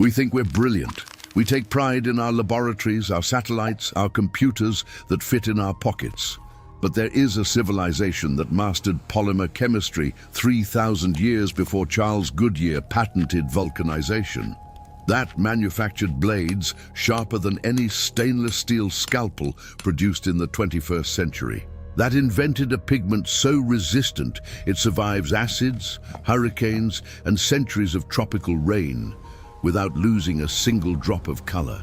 We think we're brilliant. We take pride in our laboratories, our satellites, our computers that fit in our pockets. But there is a civilization that mastered polymer chemistry 3,000 years before Charles Goodyear patented vulcanization. That manufactured blades sharper than any stainless steel scalpel produced in the 21st century. That invented a pigment so resistant it survives acids, hurricanes, and centuries of tropical rain without losing a single drop of color.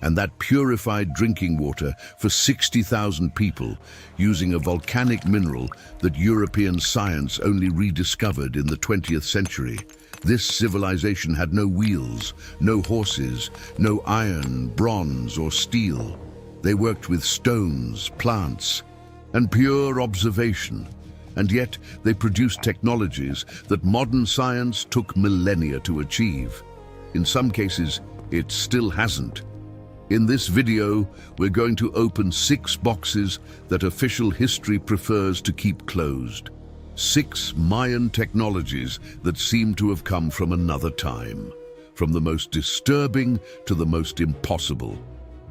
And that purified drinking water for 60,000 people using a volcanic mineral that European science only rediscovered in the 20th century. This civilization had no wheels, no horses, no iron, bronze, or steel. They worked with stones, plants, and pure observation. And yet they produced technologies that modern science took millennia to achieve. In some cases, it still hasn't. In this video, we're going to open 6 boxes that official history prefers to keep closed. 6 Mayan technologies that seem to have come from another time, from the most disturbing to the most impossible.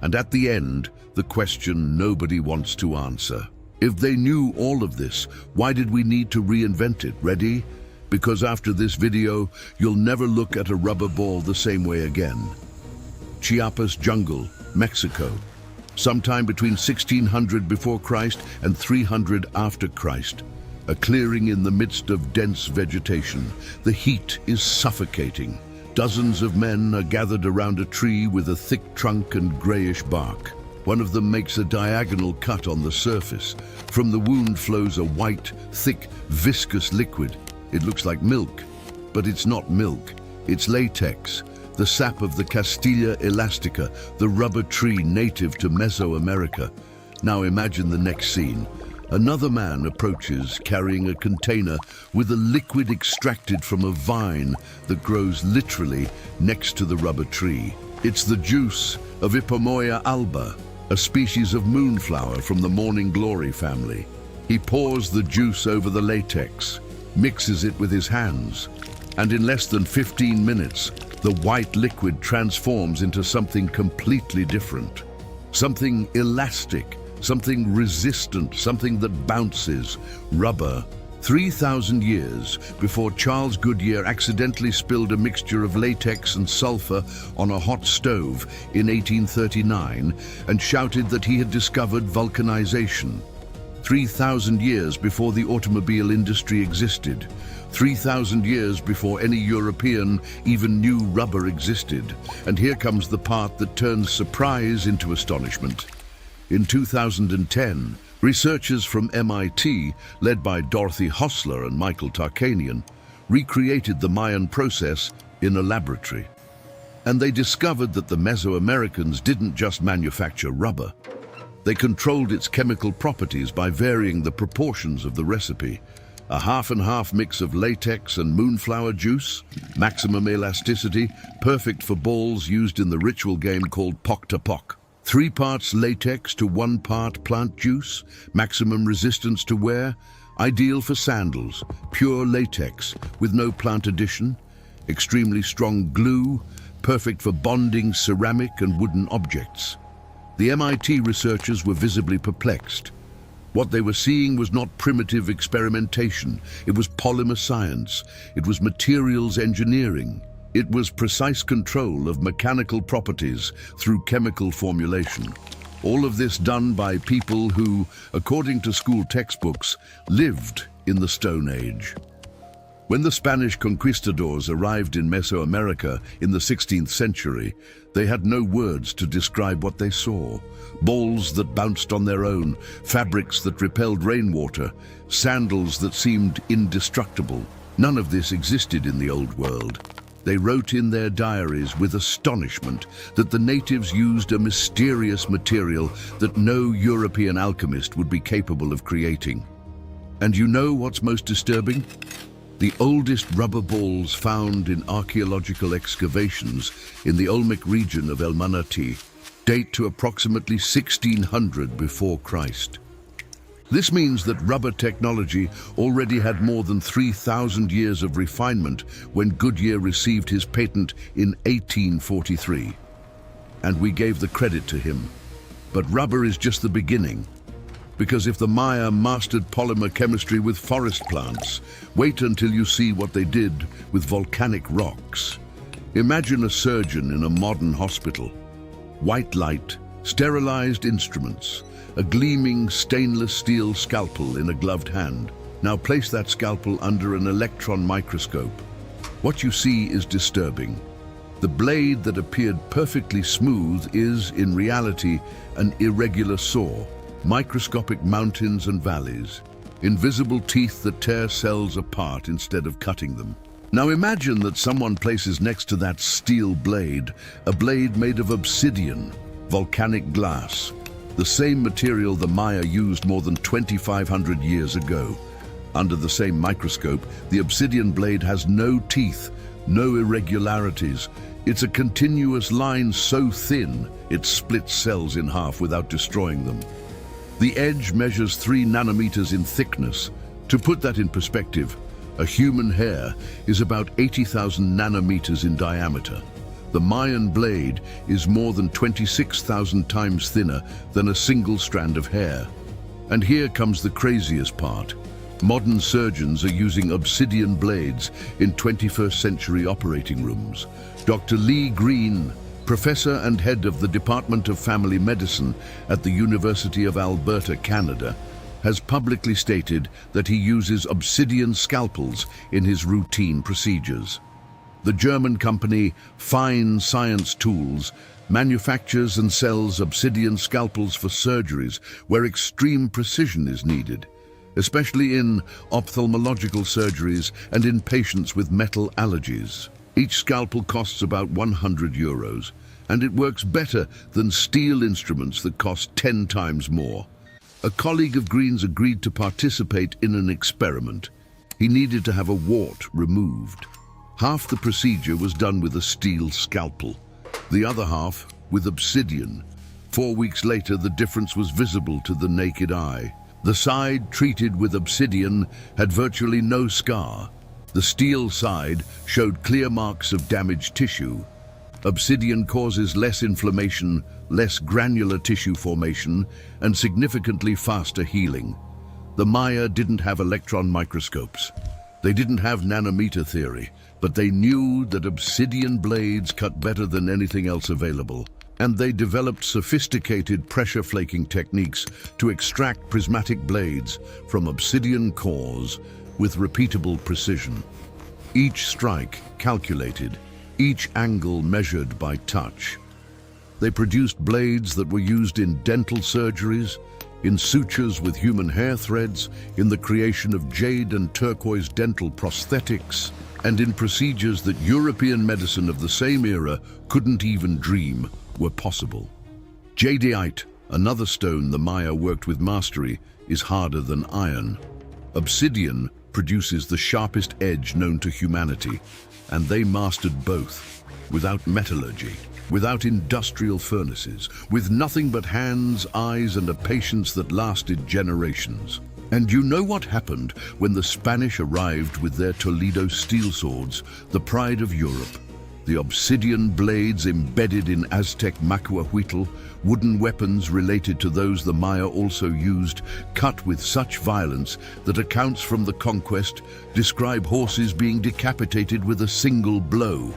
And at the end, the question nobody wants to answer. If they knew all of this, why did we need to reinvent it? Ready? Because after this video, you'll never look at a rubber ball the same way again. Chiapas jungle, Mexico. Sometime between 1600 before Christ and 300 after Christ. A clearing in the midst of dense vegetation. The heat is suffocating. Dozens of men are gathered around a tree with a thick trunk and grayish bark. One of them makes a diagonal cut on the surface. From the wound flows a white, thick, viscous liquid. It looks like milk, but it's not milk. It's latex, the sap of the Castilla elastica, the rubber tree native to Mesoamerica. Now imagine the next scene. Another man approaches carrying a container with a liquid extracted from a vine that grows literally next to the rubber tree. It's the juice of Ipomoea alba, a species of moonflower from the morning glory family. He pours the juice over the latex, mixes it with his hands, and in less than 15 minutes, the white liquid transforms into something completely different. Something elastic, something resistant, something that bounces. Rubber. 3,000 years before Charles Goodyear accidentally spilled a mixture of latex and sulfur on a hot stove in 1839 and shouted that he had discovered vulcanization. 3,000 years before the automobile industry existed. 3,000 years before any European even knew rubber existed. And here comes the part that turns surprise into astonishment. In 2010, researchers from MIT, led by Dorothy Hostler and Michael Tarkanian, recreated the Mayan process in a laboratory. And they discovered that the Mesoamericans didn't just manufacture rubber. They controlled its chemical properties by varying the proportions of the recipe. A half-and-half mix of latex and moonflower juice, maximum elasticity, perfect for balls used in the ritual game called Pok-ta-Pok. 3 parts latex to 1 part plant juice, maximum resistance to wear, ideal for sandals, pure latex with no plant addition, extremely strong glue, perfect for bonding ceramic and wooden objects. The MIT researchers were visibly perplexed. What they were seeing was not primitive experimentation. It was polymer science. It was materials engineering. It was precise control of mechanical properties through chemical formulation. All of this done by people who, according to school textbooks, lived in the Stone Age. When the Spanish conquistadors arrived in Mesoamerica in the 16th century, they had no words to describe what they saw. Balls that bounced on their own, fabrics that repelled rainwater, sandals that seemed indestructible. None of this existed in the Old World. They wrote in their diaries with astonishment that the natives used a mysterious material that no European alchemist would be capable of creating. And you know what's most disturbing? The oldest rubber balls found in archaeological excavations in the Olmec region of El Manati date to approximately 1600 before Christ. This means that rubber technology already had more than 3,000 years of refinement when Goodyear received his patent in 1843. And we gave the credit to him. But rubber is just the beginning. Because if the Maya mastered polymer chemistry with forest plants, wait until you see what they did with volcanic rocks. Imagine a surgeon in a modern hospital. White light, sterilized instruments, a gleaming stainless steel scalpel in a gloved hand. Now place that scalpel under an electron microscope. What you see is disturbing. The blade that appeared perfectly smooth is, in reality, an irregular saw. Microscopic mountains and valleys, invisible teeth that tear cells apart instead of cutting them. Now imagine that someone places next to that steel blade a blade made of obsidian, volcanic glass, the same material the Maya used more than 2,500 years ago. Under the same microscope, the obsidian blade has no teeth, no irregularities. It's a continuous line so thin it splits cells in half without destroying them. The edge measures 3 nanometers in thickness. To put that in perspective, a human hair is about 80,000 nanometers in diameter. The Mayan blade is more than 26,000 times thinner than a single strand of hair. And here comes the craziest part. Modern surgeons are using obsidian blades in 21st century operating rooms. Dr. Lee Green, professor and head of the Department of Family Medicine at the University of Alberta, Canada, has publicly stated that he uses obsidian scalpels in his routine procedures. The German company Fine Science Tools manufactures and sells obsidian scalpels for surgeries where extreme precision is needed, especially in ophthalmological surgeries and in patients with metal allergies. Each scalpel costs about €100, and it works better than steel instruments that cost 10 times more. A colleague of Green's agreed to participate in an experiment. He needed to have a wart removed. Half the procedure was done with a steel scalpel, the other half with obsidian. 4 weeks later, the difference was visible to the naked eye. The side treated with obsidian had virtually no scar. The steel side showed clear marks of damaged tissue. Obsidian causes less inflammation, less granular tissue formation, and significantly faster healing. The Maya didn't have electron microscopes. They didn't have nanometer theory, but they knew that obsidian blades cut better than anything else available. And they developed sophisticated pressure flaking techniques to extract prismatic blades from obsidian cores with repeatable precision. Each strike calculated, each angle measured by touch. They produced blades that were used in dental surgeries, in sutures with human hair threads, in the creation of jade and turquoise dental prosthetics, and in procedures that European medicine of the same era couldn't even dream were possible. Jadeite, another stone the Maya worked with mastery, is harder than iron. Obsidian produces the sharpest edge known to humanity, and they mastered both, without metallurgy, without industrial furnaces, with nothing but hands, eyes, and a patience that lasted generations. And you know what happened when the Spanish arrived with their Toledo steel swords, the pride of Europe? The obsidian blades embedded in Aztec macuahuitl, wooden weapons related to those the Maya also used, cut with such violence that accounts from the conquest describe horses being decapitated with a single blow.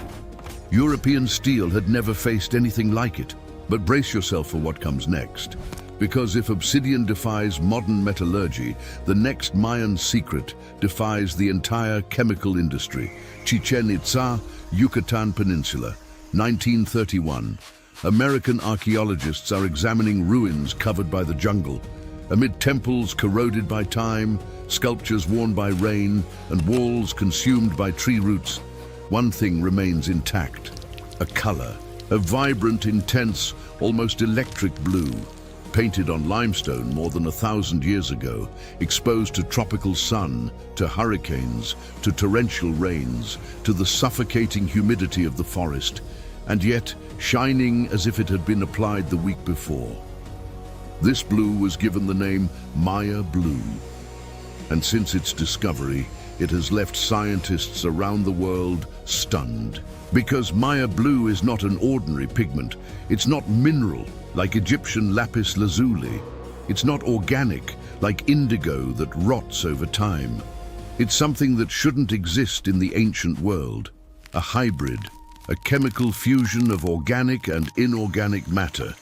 European steel had never faced anything like it. But brace yourself for what comes next. Because if obsidian defies modern metallurgy, the next Mayan secret defies the entire chemical industry. Chichen Itza, Yucatan Peninsula, 1931. American archaeologists are examining ruins covered by the jungle. Amid temples corroded by time, sculptures worn by rain, and walls consumed by tree roots, one thing remains intact: a color. A vibrant, intense, almost electric blue, painted on limestone more than 1,000 years ago, exposed to tropical sun, to hurricanes, to torrential rains, to the suffocating humidity of the forest, and yet shining as if it had been applied the week before. This blue was given the name Maya blue. And since its discovery, it has left scientists around the world stunned. Because Maya blue is not an ordinary pigment. It's not mineral, like Egyptian lapis lazuli. It's not organic, like indigo that rots over time. It's something that shouldn't exist in the ancient world. A hybrid, a chemical fusion of organic and inorganic matter.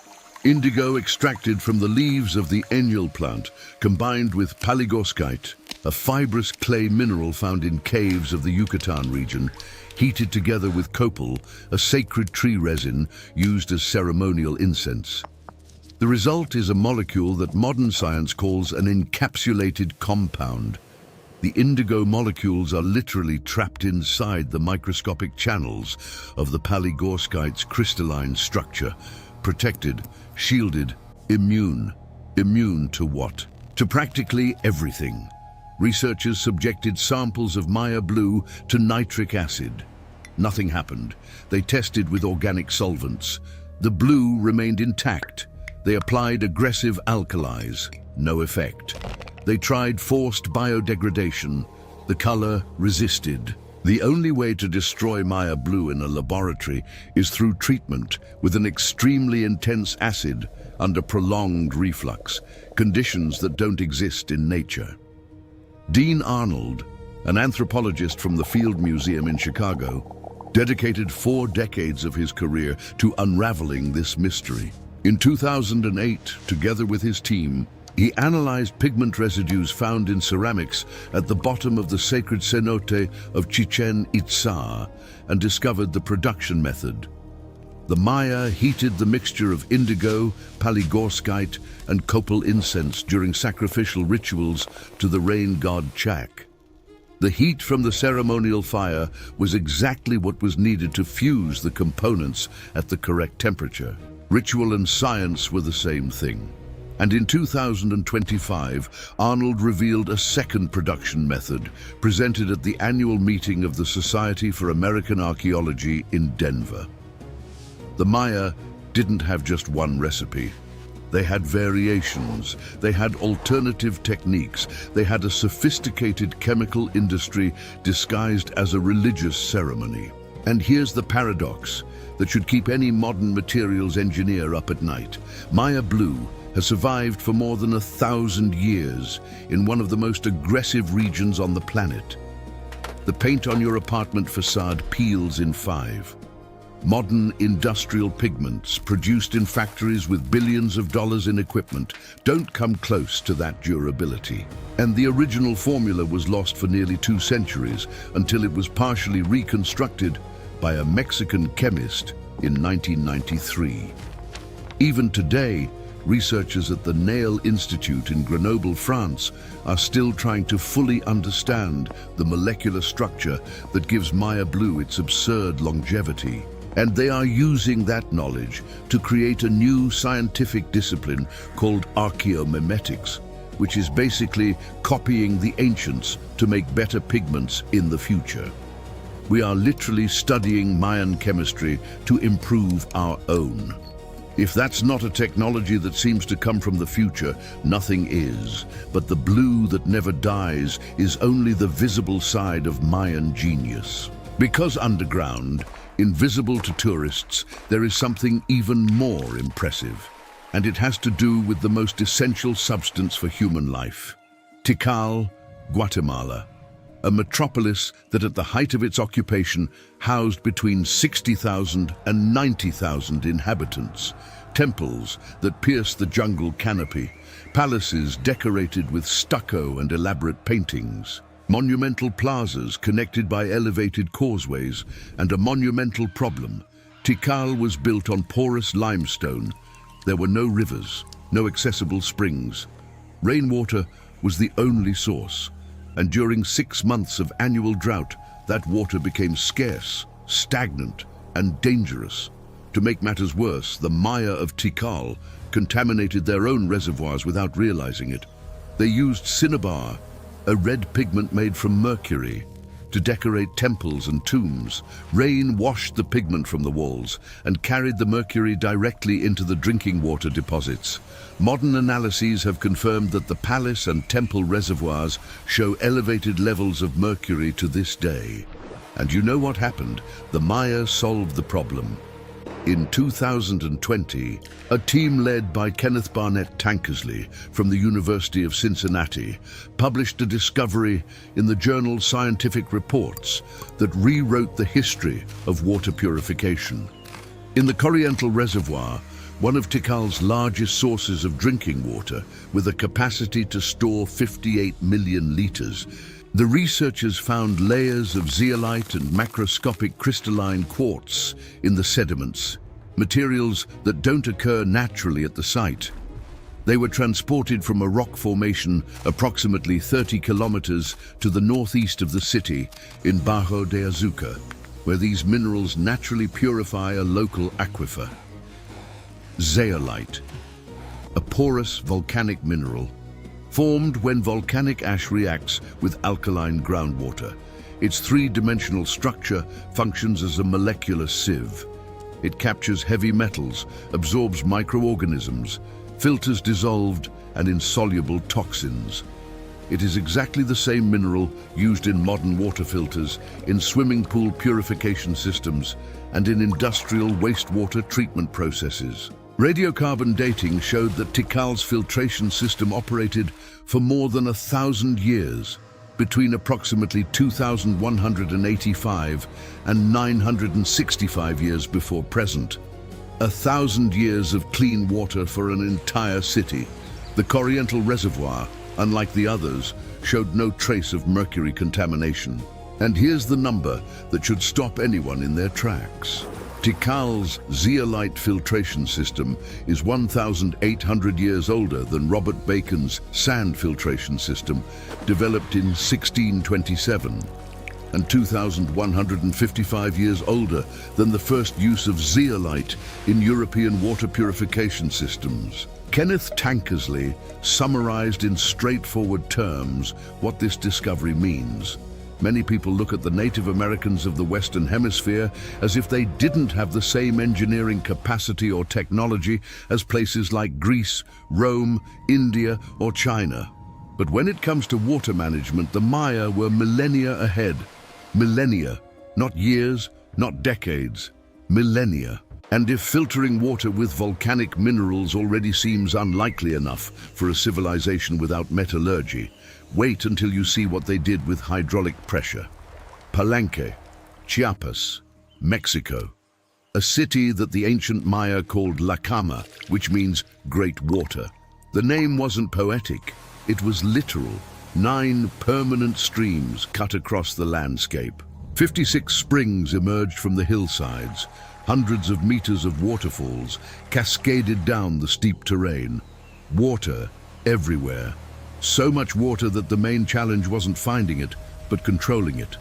Indigo extracted from the leaves of the ennial plant, combined with palygorskite, a fibrous clay mineral found in caves of the Yucatan region, heated together with copal, a sacred tree resin used as ceremonial incense. The result is a molecule that modern science calls an encapsulated compound. The indigo molecules are literally trapped inside the microscopic channels of the palygorskite's crystalline structure, protected, shielded, immune. Immune to what? To practically everything. Researchers subjected samples of Maya blue to nitric acid. Nothing happened. They tested with organic solvents. The blue remained intact. They applied aggressive alkalis. No effect. They tried forced biodegradation. The color resisted. The only way to destroy Maya blue in a laboratory is through treatment with an extremely intense acid under prolonged reflux, conditions that don't exist in nature. Dean Arnold, an anthropologist from the Field Museum in Chicago, dedicated 4 decades of his career to unraveling this mystery. In 2008, together with his team, he analyzed pigment residues found in ceramics at the bottom of the sacred cenote of Chichen Itza and discovered the production method. The Maya heated the mixture of indigo, palygorskite, and copal incense during sacrificial rituals to the rain god Chak. The heat from the ceremonial fire was exactly what was needed to fuse the components at the correct temperature. Ritual and science were the same thing. And in 2025, Arnold revealed a second production method presented at the annual meeting of the Society for American Archaeology in Denver. The Maya didn't have just one recipe. They had variations, they had alternative techniques, they had a sophisticated chemical industry disguised as a religious ceremony. And here's the paradox that should keep any modern materials engineer up at night. Maya blue has survived for more than 1,000 years in one of the most aggressive regions on the planet. The paint on your apartment facade peels in 5. Modern industrial pigments produced in factories with billions of dollars in equipment don't come close to that durability. And the original formula was lost for nearly 2 centuries until it was partially reconstructed by a Mexican chemist in 1993. Even today, researchers at the Nail Institute in Grenoble, France, are still trying to fully understand the molecular structure that gives Maya blue its absurd longevity. And they are using that knowledge to create a new scientific discipline called archaeomimetics, which is basically copying the ancients to make better pigments in the future. We are literally studying Mayan chemistry to improve our own. If that's not a technology that seems to come from the future, nothing is. But the blue that never dies is only the visible side of Mayan genius. Because underground, invisible to tourists, there is something even more impressive. And it has to do with the most essential substance for human life. Tikal, Guatemala. A metropolis that at the height of its occupation housed between 60,000 and 90,000 inhabitants, temples that pierced the jungle canopy, palaces decorated with stucco and elaborate paintings, monumental plazas connected by elevated causeways, and a monumental problem. Tikal was built on porous limestone. There were no rivers, no accessible springs. Rainwater was the only source. And during 6 months of annual drought, that water became scarce, stagnant, and dangerous. To make matters worse, the Maya of Tikal contaminated their own reservoirs without realizing it. They used cinnabar, a red pigment made from mercury. to decorate temples and tombs. Rain washed the pigment from the walls and carried the mercury directly into the drinking water deposits. Modern analyses have confirmed that the palace and temple reservoirs show elevated levels of mercury to this day. And you know what happened? The Maya solved the problem. In 2020, a team led by Kenneth Barnett Tankersley from the University of Cincinnati published a discovery in the journal Scientific Reports that rewrote the history of water purification. In the Corriental Reservoir, one of Tikal's largest sources of drinking water, with a capacity to store 58 million liters, the researchers found layers of zeolite and macroscopic crystalline quartz in the sediments, materials that don't occur naturally at the site. They were transported from a rock formation approximately 30 kilometers to the northeast of the city in Bajo de Azuca, where these minerals naturally purify a local aquifer. Zeolite, a porous volcanic mineral, formed when volcanic ash reacts with alkaline groundwater. Its three-dimensional structure functions as a molecular sieve. It captures heavy metals, absorbs microorganisms, filters dissolved and insoluble toxins. It is exactly the same mineral used in modern water filters, in swimming pool purification systems, and in industrial wastewater treatment processes. Radiocarbon dating showed that Tikal's filtration system operated for more than 1,000 years, between approximately 2,185 and 965 years before present. 1,000 years of clean water for an entire city. The Corriental Reservoir, unlike the others, showed no trace of mercury contamination. And here's the number that should stop anyone in their tracks. Tikal's zeolite filtration system is 1,800 years older than Robert Bacon's sand filtration system, developed in 1627, and 2,155 years older than the first use of zeolite in European water purification systems. Kenneth Tankersley summarized in straightforward terms what this discovery means. Many people look at the Native Americans of the Western Hemisphere as if they didn't have the same engineering capacity or technology as places like Greece, Rome, India, or China. But when it comes to water management, the Maya were millennia ahead. Millennia, not years, not decades, millennia. And if filtering water with volcanic minerals already seems unlikely enough for a civilization without metallurgy, wait until you see what they did with hydraulic pressure. Palenque, Chiapas, Mexico. A city that the ancient Maya called La Cama, which means great water. The name wasn't poetic, it was literal. 9 permanent streams cut across the landscape. 56 springs emerged from the hillsides. Hundreds of meters of waterfalls cascaded down the steep terrain. Water everywhere. So much water that the main challenge wasn't finding it, but controlling it.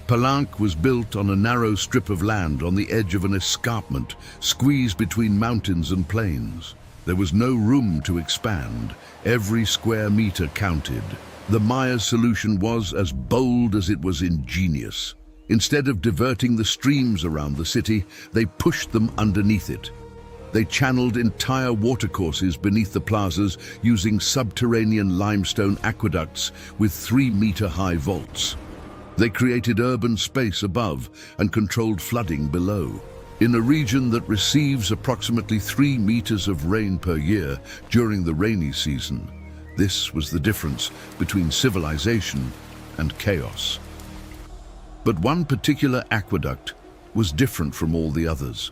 Palenque was built on a narrow strip of land on the edge of an escarpment, squeezed between mountains and plains. There was no room to expand. Every square meter counted. The Maya's solution was as bold as it was ingenious. Instead of diverting the streams around the city, they pushed them underneath it. They channeled entire watercourses beneath the plazas using subterranean limestone aqueducts with 3-meter-high vaults. They created urban space above and controlled flooding below. In a region that receives approximately 3 meters of rain per year during the rainy season, this was the difference between civilization and chaos. But one particular aqueduct was different from all the others.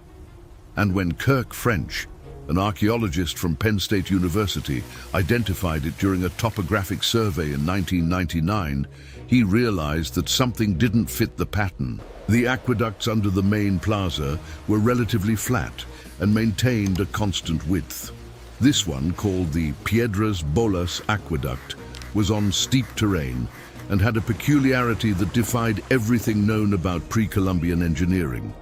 And when Kirk French, an archaeologist from Penn State University, identified it during a topographic survey in 1999, he realized that something didn't fit the pattern. The aqueducts under the main plaza were relatively flat and maintained a constant width. This one, called the Piedras Bolas Aqueduct, was on steep terrain and had a peculiarity that defied everything known about pre-Columbian engineering.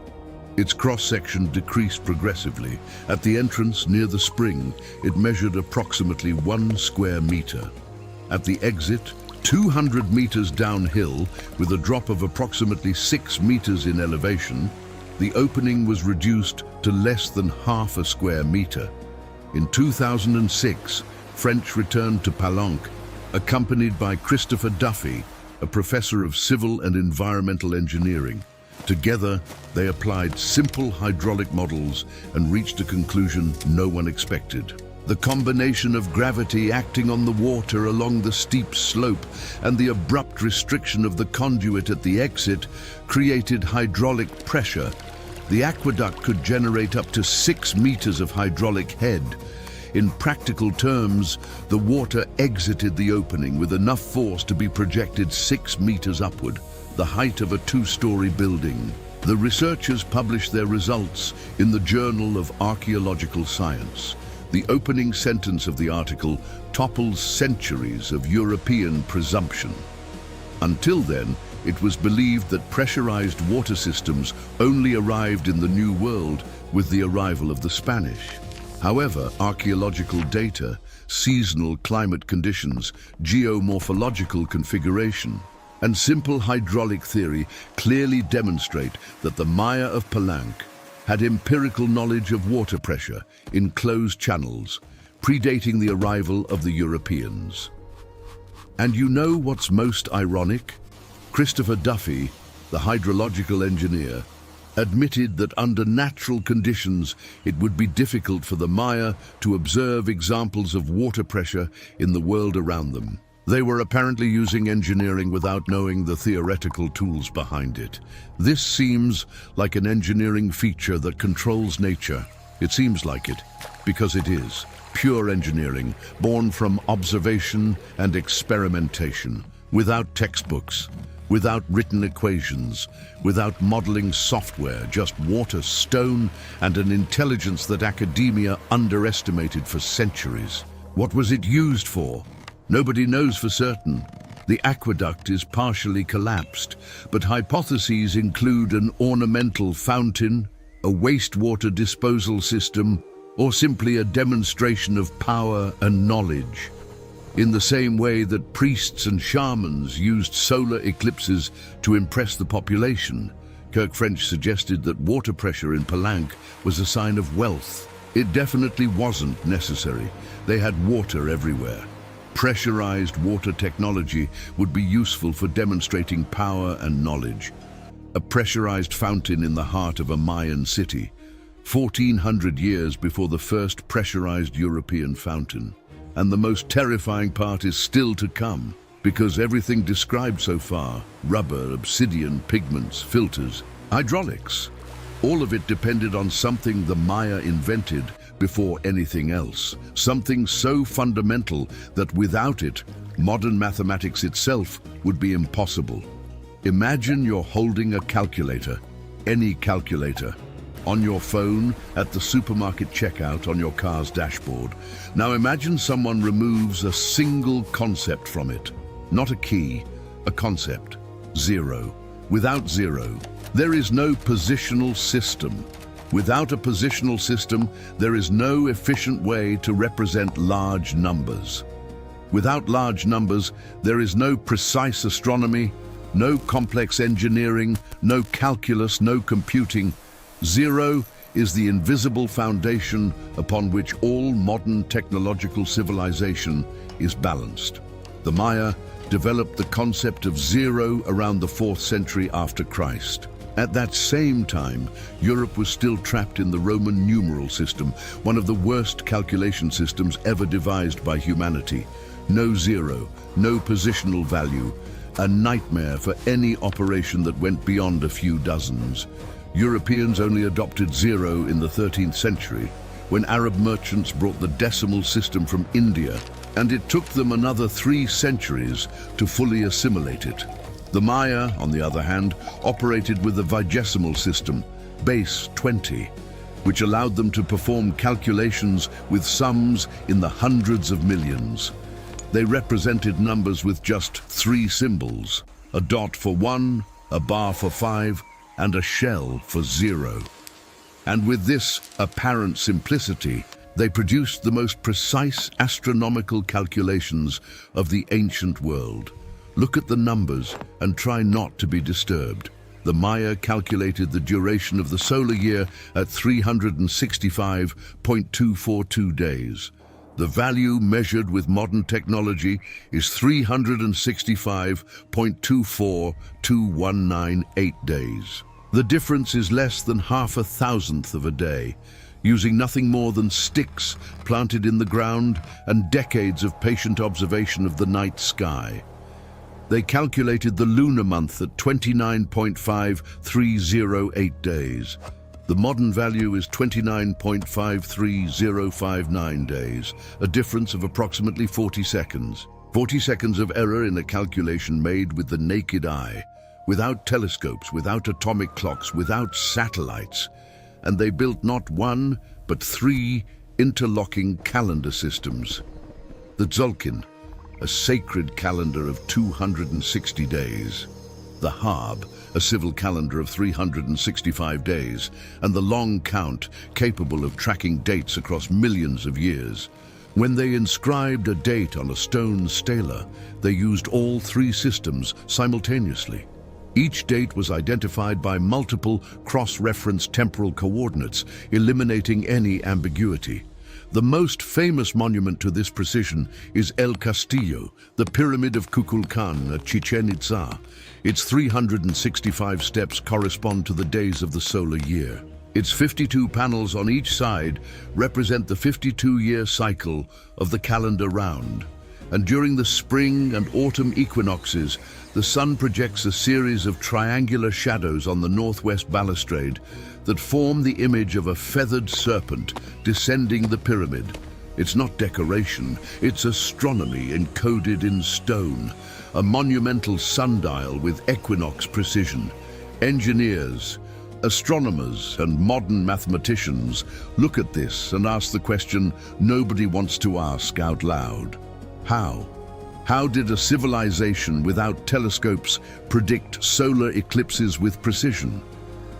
Its cross-section decreased progressively. At the entrance near the spring, it measured approximately 1 square meter. At the exit, 200 meters downhill, with a drop of approximately 6 meters in elevation, the opening was reduced to less than half a square meter. In 2006, French returned to Palenque, accompanied by Christopher Duffy, a professor of civil and environmental engineering. Together, they applied simple hydraulic models and reached a conclusion no one expected. The combination of gravity acting on the water along the steep slope and the abrupt restriction of the conduit at the exit created hydraulic pressure. The aqueduct could generate up to 6 meters of hydraulic head. In practical terms, the water exited the opening with enough force to be projected 6 meters upward, the height of a 2-story building. The researchers published their results in the Journal of Archaeological Science. The opening sentence of the article topples centuries of European presumption. Until then, it was believed that pressurized water systems only arrived in the New World with the arrival of the Spanish. However, archaeological data, seasonal climate conditions, geomorphological configuration, and simple hydraulic theory clearly demonstrate that the Maya of Palenque had empirical knowledge of water pressure in closed channels, predating the arrival of the Europeans. And you know what's most ironic? Christopher Duffy, the hydrological engineer, admitted that under natural conditions it would be difficult for the Maya to observe examples of water pressure in the world around them. They were apparently using engineering without knowing the theoretical tools behind it. This seems like an engineering feature that controls nature. It seems like it, because it is. Pure engineering, born from observation and experimentation, without textbooks, without written equations, without modeling software, just water, stone, and an intelligence that academia underestimated for centuries. What was it used for? Nobody knows for certain. The aqueduct is partially collapsed, but hypotheses include an ornamental fountain, a wastewater disposal system, or simply a demonstration of power and knowledge. In the same way that priests and shamans used solar eclipses to impress the population, Kirk French suggested that water pressure in Palenque was a sign of wealth. It definitely wasn't necessary. They had water everywhere. Pressurized water technology would be useful for demonstrating power and knowledge. A pressurized fountain in the heart of a Mayan city, 1400 years before the first pressurized European fountain. And the most terrifying part is still to come, because everything described so far, rubber, obsidian, pigments, filters, hydraulics, all of it depended on something the Maya invented before anything else, something so fundamental that without it, modern mathematics itself would be impossible. Imagine you're holding a calculator, any calculator, on your phone, at the supermarket checkout, on your car's dashboard. Now imagine someone removes a single concept from it. Not a key, a concept. Zero. Without zero, there is no positional system. Without a positional system, there is no efficient way to represent large numbers. Without large numbers, there is no precise astronomy, no complex engineering, no calculus, no computing. Zero is the invisible foundation upon which all modern technological civilization is balanced. The Maya developed the concept of zero around the 4th century after Christ. At that same time, Europe was still trapped in the Roman numeral system, one of the worst calculation systems ever devised by humanity. No zero, no positional value, a nightmare for any operation that went beyond a few dozens. Europeans only adopted zero in the 13th century, when Arab merchants brought the decimal system from India, and it took them another 3 centuries to fully assimilate it. The Maya, on the other hand, operated with a vigesimal system, base 20, which allowed them to perform calculations with sums in the hundreds of millions. They represented numbers with just 3 symbols, a dot for 1, a bar for 5, and a shell for 0. And with this apparent simplicity, they produced the most precise astronomical calculations of the ancient world. Look at the numbers and try not to be disturbed. The Maya calculated the duration of the solar year at 365.242 days. The value measured with modern technology is 365.24219 days. The difference is less than half a thousandth of a day, using nothing more than sticks planted in the ground and decades of patient observation of the night sky. They calculated the lunar month at 29.5308 days. The modern value is 29.53059 days, a difference of approximately 40 seconds. 40 seconds of error in a calculation made with the naked eye, without telescopes, without atomic clocks, without satellites. And they built not one, but 3 interlocking calendar systems. The Tzolk'in, a sacred calendar of 260 days. The Harb, a civil calendar of 365 days, and the long count, capable of tracking dates across millions of years. When they inscribed a date on a stone stela, they used all 3 systems simultaneously. Each date was identified by multiple cross-reference temporal coordinates, eliminating any ambiguity. The most famous monument to this precision is El Castillo, the Pyramid of Kukulkan at Chichen Itza. Its 365 steps correspond to the days of the solar year. Its 52 panels on each side represent the 52-year cycle of the calendar round. And during the spring and autumn equinoxes, the sun projects a series of triangular shadows on the northwest balustrade that form the image of a feathered serpent descending the pyramid. It's not decoration, it's astronomy encoded in stone, a monumental sundial with equinox precision. Engineers, astronomers, and modern mathematicians look at this and ask the question nobody wants to ask out loud. How? How did a civilization without telescopes predict solar eclipses with precision?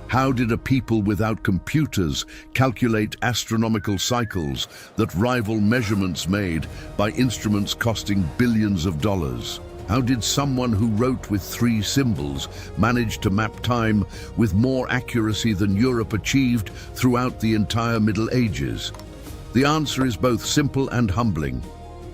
How did a people without computers calculate astronomical cycles that rival measurements made by instruments costing billions of dollars? How did someone who wrote with 3 symbols manage to map time with more accuracy than Europe achieved throughout the entire Middle Ages? The answer is both simple and humbling.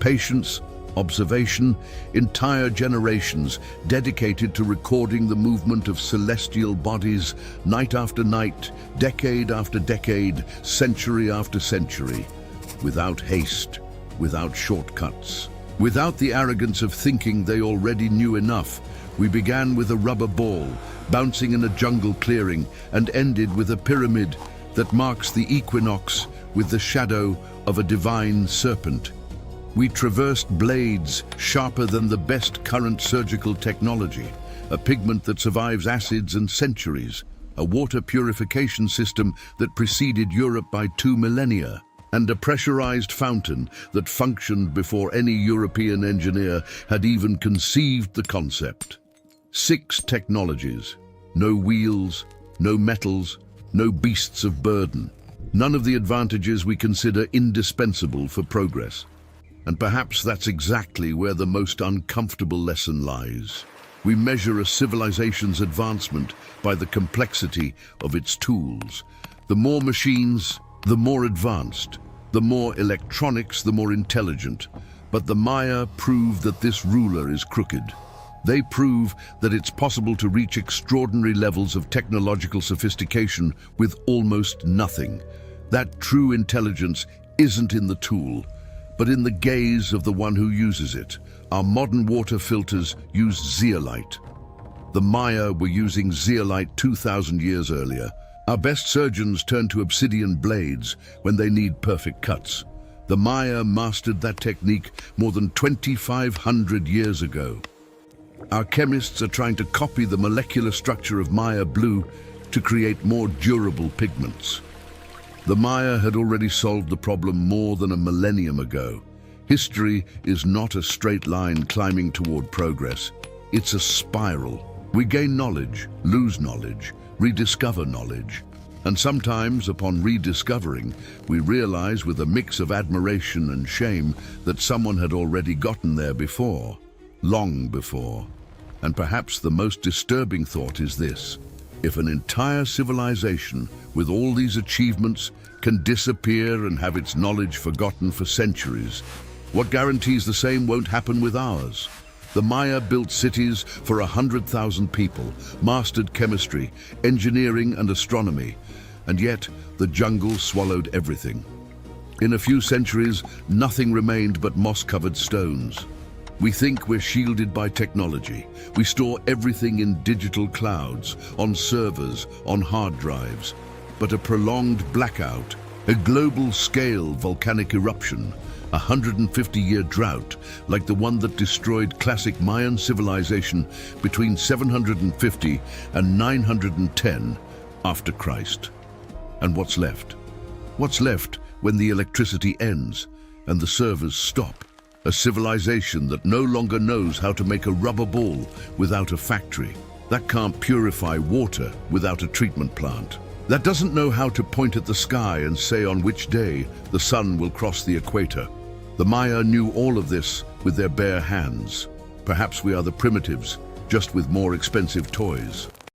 Patience, observation, entire generations dedicated to recording the movement of celestial bodies night after night, decade after decade, century after century, without haste, without shortcuts, without the arrogance of thinking they already knew enough. We began with a rubber ball, bouncing in a jungle clearing, and ended with a pyramid that marks the equinox with the shadow of a divine serpent. We traversed blades sharper than the best current surgical technology, a pigment that survives acids and centuries, a water purification system that preceded Europe by 2 millennia, and a pressurized fountain that functioned before any European engineer had even conceived the concept. 6 technologies, no wheels, no metals, no beasts of burden, none of the advantages we consider indispensable for progress. And perhaps that's exactly where the most uncomfortable lesson lies. We measure a civilization's advancement by the complexity of its tools. The more machines, the more advanced. The more electronics, the more intelligent. But the Maya prove that this ruler is crooked. They prove that it's possible to reach extraordinary levels of technological sophistication with almost nothing. That true intelligence isn't in the tool, but in the gaze of the one who uses it. Our modern water filters use zeolite. The Maya were using zeolite 2,000 years earlier. Our best surgeons turn to obsidian blades when they need perfect cuts. The Maya mastered that technique more than 2,500 years ago. Our chemists are trying to copy the molecular structure of Maya blue to create more durable pigments. The Maya had already solved the problem more than a millennium ago. History is not a straight line climbing toward progress. It's a spiral. We gain knowledge, lose knowledge, rediscover knowledge. And sometimes, upon rediscovering, we realize with a mix of admiration and shame that someone had already gotten there before. long before. And perhaps the most disturbing thought is this: if an entire civilization with all these achievements can disappear and have its knowledge forgotten for centuries, what guarantees the same won't happen with ours? The Maya built cities for 100,000 people, mastered chemistry, engineering and astronomy, and yet the jungle swallowed everything. In a few centuries, nothing remained but moss-covered stones. We think we're shielded by technology. We store everything in digital clouds, on servers, on hard drives. But a prolonged blackout, a global-scale volcanic eruption, a 150-year drought like the one that destroyed classic Mayan civilization between 750 and 910 after Christ. And what's left? What's left when the electricity ends and the servers stop? A civilization that no longer knows how to make a rubber ball without a factory, that can't purify water without a treatment plant, that doesn't know how to point at the sky and say on which day the sun will cross the equator. The Maya knew all of this with their bare hands. Perhaps we are the primitives, just with more expensive toys.